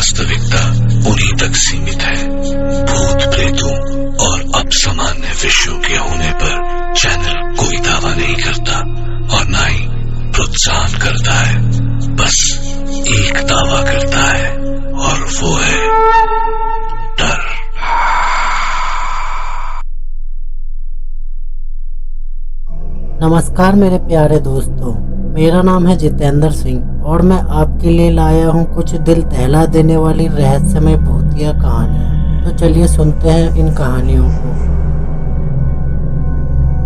वास्तविकता उन्हीं तक सीमित है। भूत प्रेतों और अपसामान्य विषयों के होने पर चैनल कोई दावा नहीं करता और ना ही प्रोत्साहन करता है। बस एक दावा करता है और वो है डर। नमस्कार मेरे प्यारे दोस्तों, मेरा नाम है जितेंद्र सिंह और मैं आपके लिए लाया हूँ कुछ दिल दहला देने वाली रहस्यमय भूतिया कहानियाँ। तो चलिए सुनते हैं इन कहानियों को।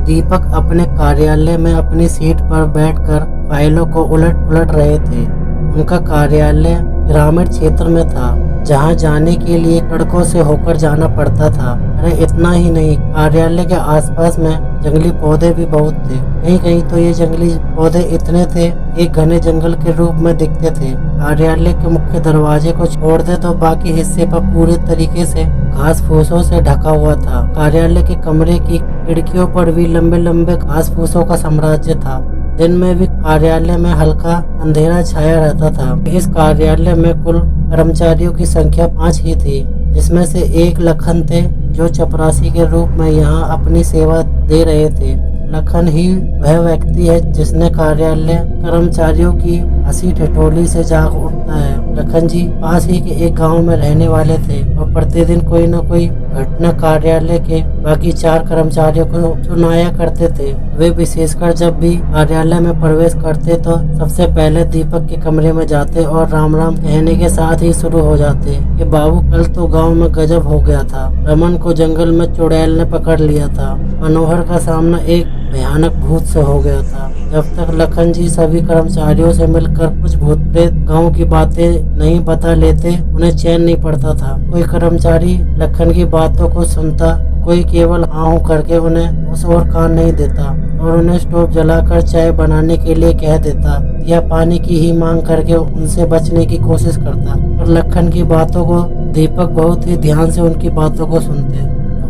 दीपक अपने कार्यालय में अपनी सीट पर बैठकर फाइलों को उलट पुलट रहे थे। उनका कार्यालय ग्रामीण क्षेत्र में था, जहां जाने के लिए सड़कों से होकर जाना पड़ता था। अरे इतना ही नहीं, कार्यालय के आसपास में जंगली पौधे भी बहुत थे। कहीं कहीं तो ये जंगली पौधे इतने थे एक घने जंगल के रूप में दिखते थे। कार्यालय के मुख्य दरवाजे को छोड़ दे तो बाकी हिस्से पर पूरे तरीके से घास फूसों से ढका हुआ था। कार्यालय के कमरे की खिड़कियों पर भी लंबे लंबे घास फूसों का साम्राज्य था। दिन में भी कार्यालय में हल्का अंधेरा छाया रहता था। इस कार्यालय में कुल कर्मचारियों की संख्या 5 ही थी, जिसमें से एक लखन थे जो चपरासी के रूप में यहाँ अपनी सेवा दे रहे थे। लखन ही वह व्यक्ति है जिसने कार्यालय कर्मचारियों की हंसी ठिठोली से जाग उठता है। लखन जी पास ही के एक गांव में रहने वाले थे और प्रतिदिन कोई न कोई घटना कार्यालय के बाकी 4 कर्मचारियों को सुनाया करते थे। वे विशेषकर जब भी कार्यालय में प्रवेश करते तो सबसे पहले दीपक के कमरे में जाते और राम राम कहने के साथ ही शुरू हो जाते कि बाबू कल तो गांव में गजब हो गया था। रमन को जंगल में चुड़ैल ने पकड़ लिया था। मनोहर का सामना एक भयानक भूत से हो गया था। जब तक लखन जी सभी कर्मचारियों से मिलकर कुछ भूत प्रेत गाँव की बातें नहीं बता लेते, उन्हें चैन नहीं पड़ता था। कोई कर्मचारी लखन की बातों को सुनता, कोई केवल हाँ करके उन्हें उस ओर कान नहीं देता और उन्हें स्टोव जलाकर चाय बनाने के लिए कह देता या पानी की ही मांग करके उनसे बचने की कोशिश करता। और लखन की बातों को दीपक बहुत ही ध्यान से उनकी बातों को सुनते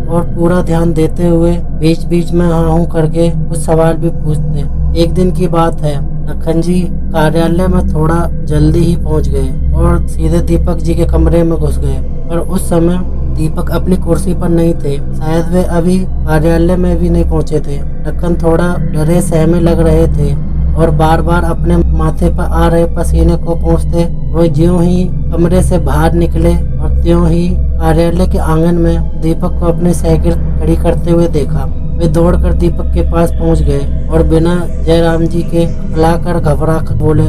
और पूरा ध्यान देते हुए बीच बीच में हाँ हूँ करके कुछ सवाल भी पूछते। एक दिन की बात है, लखन जी कार्यालय में थोड़ा जल्दी ही पहुँच गए और सीधे दीपक जी के कमरे में घुस गए। पर उस समय दीपक अपनी कुर्सी पर नहीं थे, शायद वे अभी कार्यालय में भी नहीं पहुँचे थे। लखन थोड़ा डरे सहमे लग रहे थे और बार बार अपने माथे पर आ रहे पसीने को पोंछते। वो ज्यों ही कमरे से बाहर निकले और त्यों ही कार्यालय के आंगन में दीपक को अपनी साइकिल खड़ी करते हुए देखा। वे दौड़कर दीपक के पास पहुंच गए और बिना जयराम जी के बुलाकर घबरा कर बोले,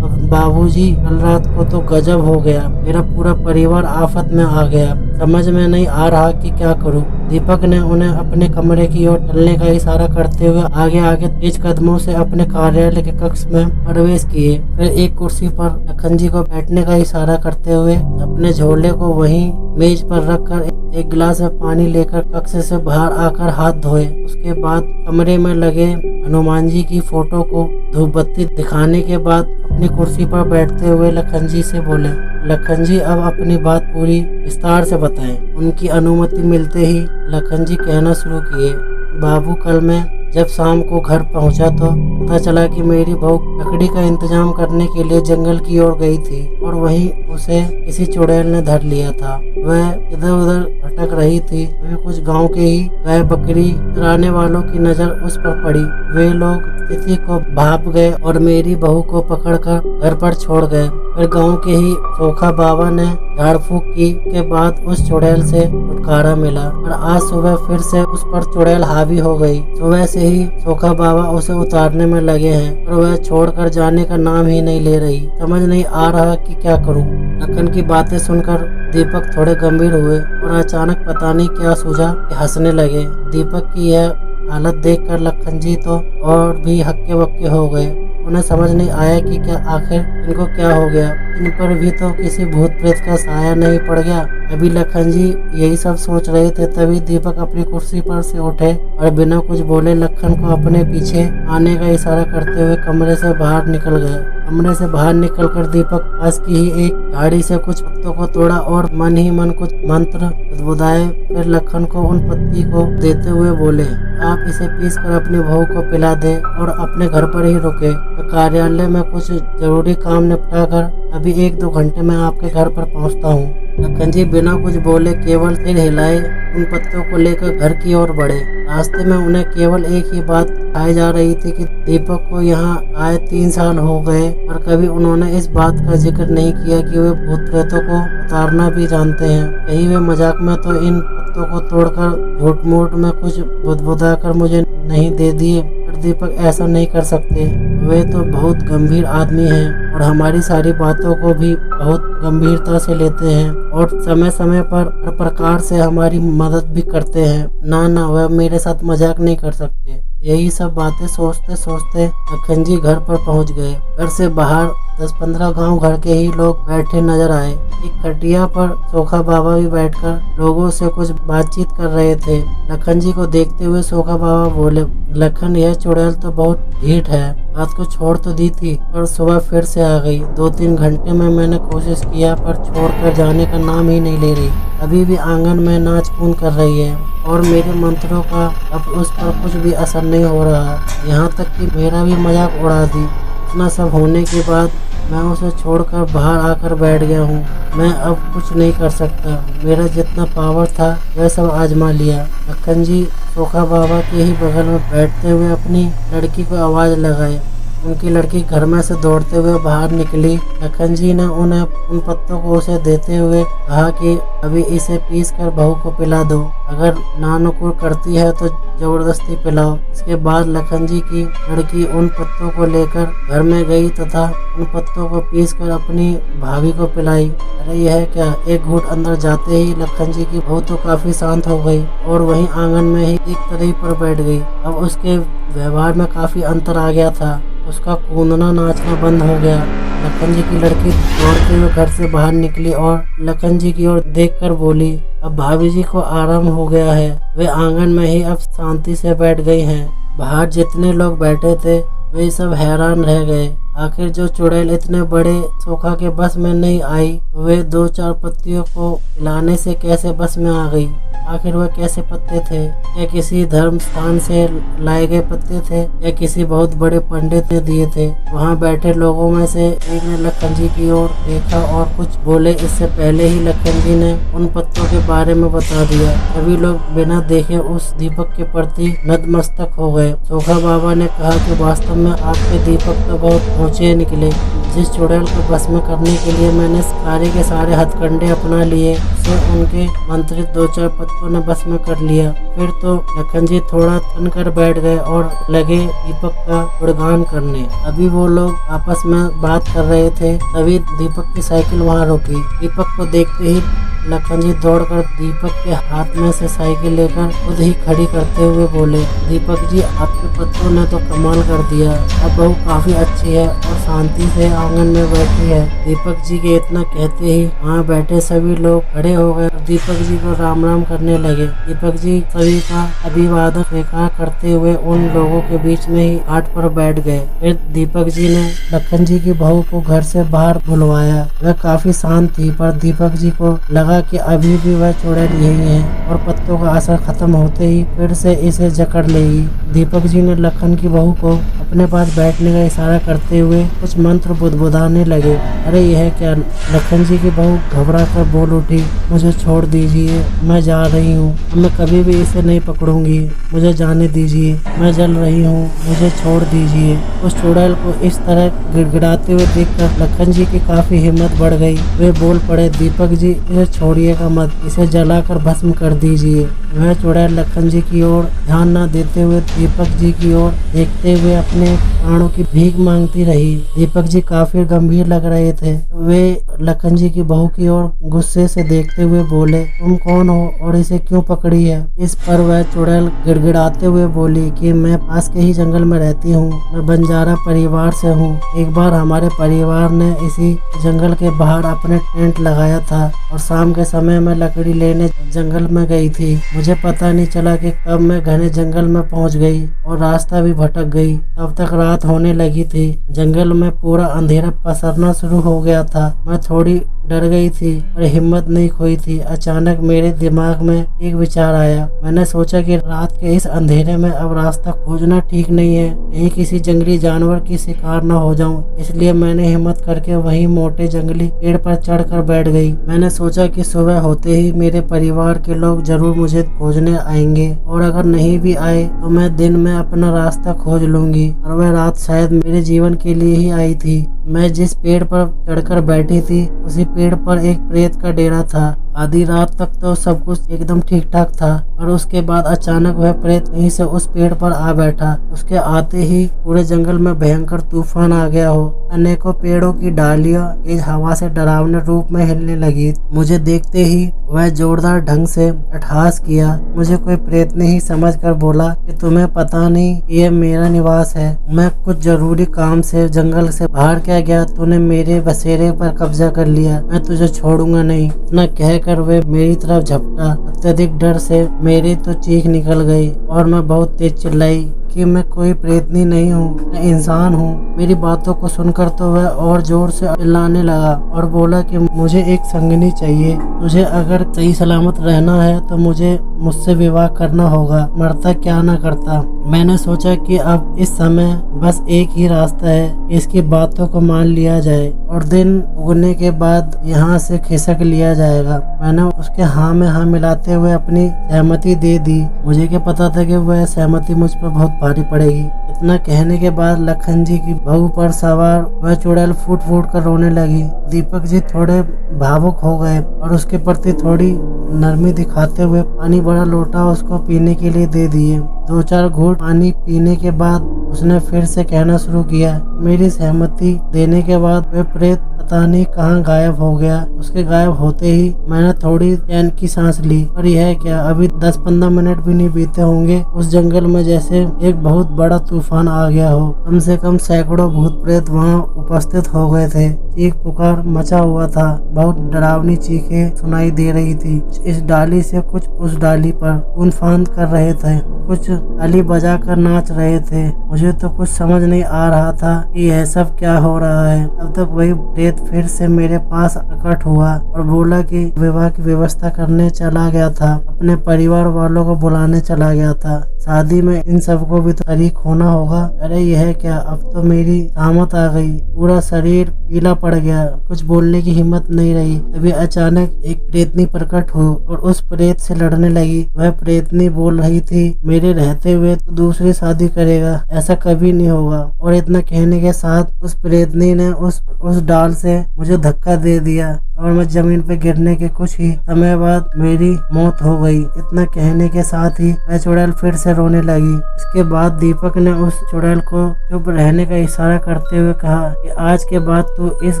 बाबूजी कल रात को तो गजब हो गया, मेरा पूरा परिवार आफत में आ गया, समझ में नहीं आ रहा कि क्या करूं। दीपक ने उन्हें अपने कमरे की ओर चलने का इशारा करते हुए आगे आगे तेज कदमों से अपने कार्यालय के कक्ष में प्रवेश किए। फिर एक कुर्सी पर लखन जी को बैठने का इशारा करते हुए अपने झोले को वहीं मेज पर रखकर एक गिलास में पानी लेकर कक्ष से बाहर आकर हाथ धोए। उसके बाद कमरे में लगे हनुमान जी की फोटो को धूप बत्ती दिखाने के बाद अपनी कुर्सी पर बैठते हुए लखन जी से बोले, लखन जी अब अपनी बात पूरी विस्तार से बताएं। उनकी अनुमति मिलते ही लखन जी कहना शुरू किए, बाबू कल मैं जब शाम को घर पहुंचा तो पता चला कि मेरी बहू लकड़ी का इंतजाम करने के लिए जंगल की ओर गई थी और वहीं उसे किसी चुड़ैल ने धर लिया था। वह इधर उधर भटक रही थी। वे कुछ गांव के ही गाय बकरी चराने वालों की नजर उस पर पड़ी। वे लोग स्थिति को भाप गए और मेरी बहू को पकड़कर घर पर छोड़ गए। फिर गांव के ही सोखा बाबा ने झाड़ फूक की के बाद उस चुड़ैल से छुटकारा मिला और आज सुबह फिर से उस पर चुड़ैल हावी हो गई। सुबह से ही सोखा बाबा उसे उतारने में लगे हैं और वह छोड़कर जाने का नाम ही नहीं ले रही। समझ नहीं आ रहा कि क्या करूं। लखन की बातें सुनकर दीपक थोड़े गंभीर हुए और अचानक पता नहीं क्या सूझा कि हंसने लगे। दीपक की यह हालत देखकर लखन जी तो और भी हक्के बक्के हो गए। उन्हें समझ नहीं आया कि क्या आखिर इनको क्या हो गया। इन पर भी तो किसी भूत प्रेत का साया नहीं पड़ गया। अभी लखन जी यही सब सोच रहे थे, तभी दीपक अपनी कुर्सी पर से उठे और बिना कुछ बोले लखन को अपने पीछे आने का इशारा करते हुए कमरे से बाहर निकल गए। कमरे से बाहर निकलकर दीपक पास की ही एक झाड़ी से कुछ पत्तों को तोड़ा और मन ही मन कुछ मंत्र बुदबुदाए। फिर लखन को उन पत्ती को देते हुए बोले, आप इसे पीसकर अपनी बहू को पिला दे और अपने घर पर ही रुके। कार्यालय में कुछ जरूरी काम निपटा कर अभी 1-2 घंटे में आपके घर पर पहुंचता हूं। लखन जी बिना कुछ बोले केवल सिर हिलाए उन पत्तों को लेकर घर की ओर बढ़े। रास्ते में उन्हें केवल एक ही बात बताई जा रही थी कि दीपक को यहाँ आए 3 साल हो गए, पर कभी उन्होंने इस बात का जिक्र नहीं किया कि वे भूत प्रेतों को उतारना भी जानते हैं। कहीं वे मजाक में तो इन पत्तों को तोड़कर झूठ मूठ में कुछ बुदबुदाकर मुझे नहीं दे दिए, पर दीपक ऐसा नहीं कर सकते। वे तो बहुत गंभीर आदमी हैं और हमारी सारी बातों को भी बहुत गंभीरता से लेते हैं और समय समय पर हर प्रकार से हमारी मदद भी करते हैं। ना वह मेरे साथ मजाक नहीं कर सकते। यही सब बातें सोचते सोचते लखन जी घर पर पहुंच गए। घर से बाहर 10-15 गांव घर के ही लोग बैठे नजर आए। एक खटिया पर सोखा बाबा भी बैठकर लोगों से कुछ बातचीत कर रहे थे। लखन जी को देखते हुए सोखा बाबा बोले, लखन यह चुड़ैल तो बहुत ढीठ है। रात को छोड़ तो दी थी पर सुबह फिर से आ गई। 2-3 घंटे में मैंने कोशिश किया पर छोड़कर जाने का नाम ही नहीं ले रही। अभी भी आंगन में नाच कूद कर रही है और मेरे मंत्रों का अब उस पर कुछ भी असर नहीं हो रहा। यहाँ तक कि मेरा भी मजाक उड़ा दी। इतना सब होने के बाद मैं उसे छोड़कर बाहर आकर बैठ गया हूँ। मैं अब कुछ नहीं कर सकता। मेरा जितना पावर था वह सब आजमा लिया। लखन जी सोखा बाबा के ही बगल में बैठते हुए अपनी लड़की को आवाज लगाए। उनकी लड़की घर में से दौड़ते हुए बाहर निकली। लखन जी ने उन्हें उन पत्तों को उसे देते हुए कहा कि अभी इसे पीस कर बहू को पिला दो। अगर नानुकुर करती है तो जबरदस्ती पिलाओ। इसके बाद लखन जी की लड़की उन पत्तों को लेकर घर में गई तथा उन पत्तों को पीस कर अपनी भाभी को पिलाई। अरे यह क्या! एक घूंट अंदर जाते ही लखन जी की बहू तो काफी शांत हो गई और वहीं आंगन में ही एक तरह पर बैठ गई। अब उसके व्यवहार में काफी अंतर आ गया था। उसका कूदना नाचना बंद हो गया। लखन जी की लड़की दौड़ते हुए घर से बाहर निकली और लखन जी की ओर देखकर बोली, अब भाभी जी को आराम हो गया है। वे आंगन में ही अब शांति से बैठ गई हैं। बाहर जितने लोग बैठे थे वे सब हैरान रह गए। आखिर जो चुड़ैल इतने बड़े सोखा के बस में नहीं आई, वे 2-4 पत्तियों को हिलाने से कैसे बस में आ गई? आखिर वह कैसे पत्ते थे? या किसी धर्म स्थान से लाए गए पत्ते थे या किसी बहुत बड़े पंडित ने दिए थे? वहां बैठे लोगों में से एक ने लखन जी की ओर देखा और कुछ बोले। इससे पहले ही लखन जी ने उन पत्तों के बारे में बता दिया। सभी लोग बिना देखे उस दीपक के प्रति नतमस्तक हो गए। सोखा बाबा ने कहा कि वास्तव में आपके दीपक तो बहुत ऊंचे निकले। जिस चुड़ैल को बस में करने के लिए मैंने सारे के सारे हथकंडे अपना लिए, उसे उनके मंत्रित 2-4 पत्तों ने बस में कर लिया। फिर तो लखन जी थोड़ा तन कर बैठ गए और लगे दीपक का गुणगान करने। अभी वो लोग आपस में बात कर रहे थे, तभी दीपक की साइकिल वहां रुकी। दीपक को देखते ही लखन जी दौड़कर दीपक के हाथ में से साइकिल लेकर खुद ही खड़ी करते हुए बोले, दीपक जी आपके पत्तों ने तो कमाल कर दिया। अब बहू काफी अच्छी है और शांति से आंगन में बैठी है। दीपक जी के इतना कहते ही वहाँ बैठे सभी लोग खड़े हो गए और दीपक जी को राम राम करने लगे। दीपक जी सभी का अभिवादन स्वीकार करते हुए उन लोगों के बीच में ही आठ पर बैठ गए। फिर दीपक जी ने लखन जी की बहू को घर से बाहर बुलवाया। वह काफी शांत थी, पर दीपक जी को लगा कि अभी भी वह चुड़ैल यही है और पत्तों का असर खत्म होते ही फिर से इसे जकड़ लेगी। दीपक जी ने लखन की बहू को अपने पास बैठने का इशारा करते हुए कुछ मंत्र बुदबुदाने लगे। अरे यह क्या! लखन जी की बहू घबरा कर बोल उठी, मुझे छोड़ दीजिए, मैं जा रही हूँ। मैं कभी भी इसे नहीं पकड़ूंगी, मुझे जाने दीजिए, मैं जल रही हूँ, मुझे छोड़ दीजिए। उस चुड़ैल को इस तरह गिड़गिड़ाते हुए देखकर लखन जी की काफी हिम्मत बढ़ गई। वे बोल पड़े, दीपक जी इसे छोड़िएगा मत, इसे जलाकर भस्म कर दीजिए। वह चुड़ैल लखन जी की ओर ध्यान न देते हुए दीपक जी की ओर देखते हुए अपने प्राणों की भीख मांगती रही। दीपक जी काफी गंभीर लग रहे थे। वे लखन जी की बहू की ओर गुस्से से देखते हुए बोले, तुम कौन हो और इसे क्यों पकड़ी है? इस पर वह चुड़ैल गिड़गिड़ाते हुए बोली कि मैं पास के ही जंगल में रहती हूँ, मैं बंजारा परिवार से हूँ। एक बार हमारे परिवार ने इसी जंगल के बाहर अपने टेंट लगाया था और शाम के समय मैं लकड़ी लेने जंगल में गई थी। मुझे पता नहीं चला कि कब मैं घने जंगल में पहुंच गई और रास्ता भी भटक गई। तब तक रात होने लगी थी। जंगल में पूरा अंधेरा पसरना शुरू हो गया था। मैं थोड़ी डर गई थी और हिम्मत नहीं खोई थी। अचानक मेरे दिमाग में एक विचार आया। मैंने सोचा कि रात के इस अंधेरे में अब रास्ता खोजना ठीक नहीं है, कहीं किसी जंगली जानवर की शिकार न हो जाऊं। इसलिए मैंने हिम्मत करके वहीं मोटे जंगली पेड़ पर चढ़कर बैठ गई। मैंने सोचा कि सुबह होते ही मेरे परिवार के लोग जरूर मुझे खोजने आएंगे, और अगर नहीं भी आए तो मैं दिन में अपना रास्ता खोज लूंगी। और वह रात शायद मेरे जीवन के लिए ही आई थी। मैं जिस पेड़ पर चढ़कर बैठी थी उसी पेड़ पर एक प्रेत का डेरा था। आधी रात तक तो सब कुछ एकदम ठीक ठाक था, और उसके बाद अचानक वह प्रेत कहीं से उस पेड़ पर आ बैठा। उसके आते ही पूरे जंगल में भयंकर तूफान आ गया हो। अनेकों पेड़ों की डालियां तेज हवा से डरावने रूप में हिलने लगी। मुझे देखते ही वह जोरदार ढंग से अट्टहास किया। मुझे कोई प्रेत ने ही समझ कर बोला कि तुम्हें पता नहीं ये मेरा निवास है। मैं कुछ जरूरी काम से जंगल से बाहर क्या गया, तूने मेरे बसेरे पर कब्जा कर लिया, मैं तुझे छोड़ूंगा नहीं। इतना कहकर वे मेरी तरफ झपटा। अत्यधिक डर से मेरी तो चीख निकल गई और मैं बहुत तेज चिल्लाई कि मैं कोई प्रेतनी नहीं हूँ, मैं इंसान हूँ। मेरी बातों को सुनकर तो वह और जोर से चिल्लाने लगा और बोला कि मुझे एक संगिनी चाहिए। तुझे अगर सही सलामत रहना है तो मुझे मुझसे विवाह करना होगा, मरता क्या ना करता। मैंने सोचा कि अब इस समय बस एक ही रास्ता है, इसकी बातों को मान लिया जाए और दिन उगने के बाद यहाँ से खिसक लिया जाएगा। मैंने उसके हाँ में हाँ मिलाते हुए अपनी सहमति दे दी। मुझे क्या पता था कि वह सहमति मुझ पर बहुत भारी पड़ेगी। इतना कहने के बाद लखन जी की बहू पर सवार वह चुड़ैल फूट फूट कर रोने लगी। दीपक जी थोड़े भावुक हो गए और उसके प्रति थोड़ी नरमी दिखाते हुए पानी बड़ा लोटा उसको पीने के लिए दे दिए। 2-4 घूंट पानी पीने के बाद उसने फिर से कहना शुरू किया। मेरी सहमति देने के बाद वह प्रेत पता नहीं कहाँ गायब हो गया। उसके गायब होते ही मैंने थोड़ी चैन की सांस ली। और यह क्या, अभी 10-15 मिनट भी नहीं बीते होंगे, उस जंगल में जैसे एक बहुत बड़ा तूफान आ गया हो। कम से कम सैकड़ों भूत प्रेत वहाँ उपस्थित हो गए थे। चीख पुकार मचा हुआ था, बहुत डरावनी चीखें सुनाई दे रही थी। इस डाली से कुछ उस डाली पर कूद फांद कर रहे थे, कुछ ताली बजाकर नाच रहे थे। मुझे तो कुछ समझ नहीं आ रहा था कि यह सब क्या हो रहा है। तब तक वही प्रेत फिर से मेरे पास प्रकट हुआ और बोला कि विवाह की व्यवस्था करने चला गया था, अपने परिवार वालों को बुलाने चला गया था। शादी में इन सबको भी तो शरीक होना होगा। अरे यह क्या, अब तो मेरी सामत आ गई, पूरा शरीर पीला पड़ गया, कुछ बोलने की हिम्मत नहीं रही। तभी अचानक एक प्रेतनी प्रकट हो और उस प्रेत से लड़ने लगी। वह प्रेतनी बोल रही थी, मेरे रहते हुए तो दूसरी शादी करेगा, ऐसा कभी नहीं होगा। और इतना कहने के साथ उस प्रेतनी ने उस डाल से मुझे धक्का दे दिया और मैं जमीन पे गिरने के कुछ ही समय बाद मेरी मौत हो गई। इतना कहने के साथ ही वह चुड़ैल फिर से रोने लगी। इसके बाद दीपक ने उस चुड़ैल को चुप रहने का इशारा करते हुए कहा कि आज के बाद तू इस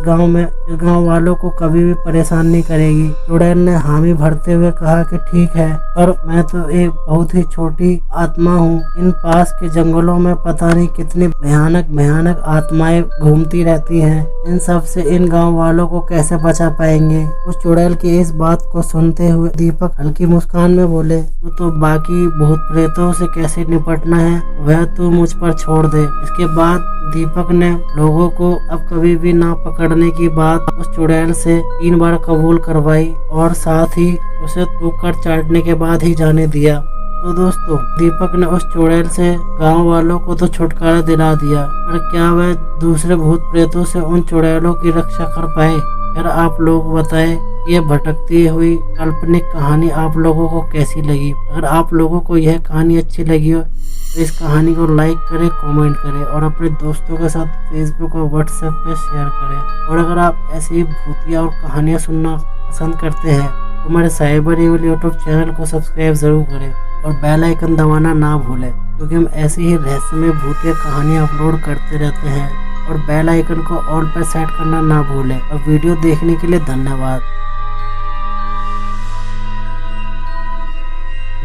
गांव वालों को कभी भी परेशान नहीं करेगी। चुड़ैल ने हामी भरते हुए कहा कि ठीक है, पर मैं तो एक बहुत ही छोटी आत्मा हूँ। इन पास के जंगलों में पता नहीं कितनी भयानक आत्माएं घूमती रहती हैं। इन सब से इन गाँव वालों को कैसे बचा पाएंगे। उस चुड़ैल की इस बात को सुनते हुए दीपक हल्की मुस्कान में बोले, तो बाकी भूत प्रेतों से कैसे निपटना है वह तू मुझ पर छोड़ दे। इसके बाद दीपक ने लोगों को अब कभी भी ना पकड़ने की बात उस चुड़ैल से 3 बार कबूल करवाई और साथ ही उसे थूक कर चाटने के बाद ही जाने दिया। तो दोस्तों, दीपक ने उस चुड़ैल से गांव वालों को तो छुटकारा दिला दिया, पर क्या वह दूसरे भूत प्रेतों से उन चुड़ैलों की रक्षा कर पाए? फिर आप लोग बताएं, ये भटकती हुई काल्पनिक कहानी आप लोगों को कैसी लगी? अगर आप लोगों को यह कहानी अच्छी लगी हो तो इस कहानी को लाइक करें, कमेंट करें और अपने दोस्तों के साथ फेसबुक और व्हाट्सएप पे शेयर करें। और अगर आप ऐसी भूतिया और कहानियाँ सुनना पसंद करते हैं तो हमारे साइबर एविल यूट्यूब चैनल को सब्सक्राइब जरूर करें और बेल आइकन दबाना ना भूलें, क्योंकि हम ऐसी ही रहस्यमय भूतिया कहानियाँ अपलोड करते रहते हैं। और बेल आइकन को ऑल पर सेट करना ना भूलें। और वीडियो देखने के लिए धन्यवाद।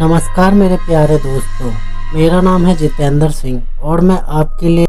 नमस्कार मेरे प्यारे दोस्तों, मेरा नाम है जितेंद्र सिंह और मैं आपके लिए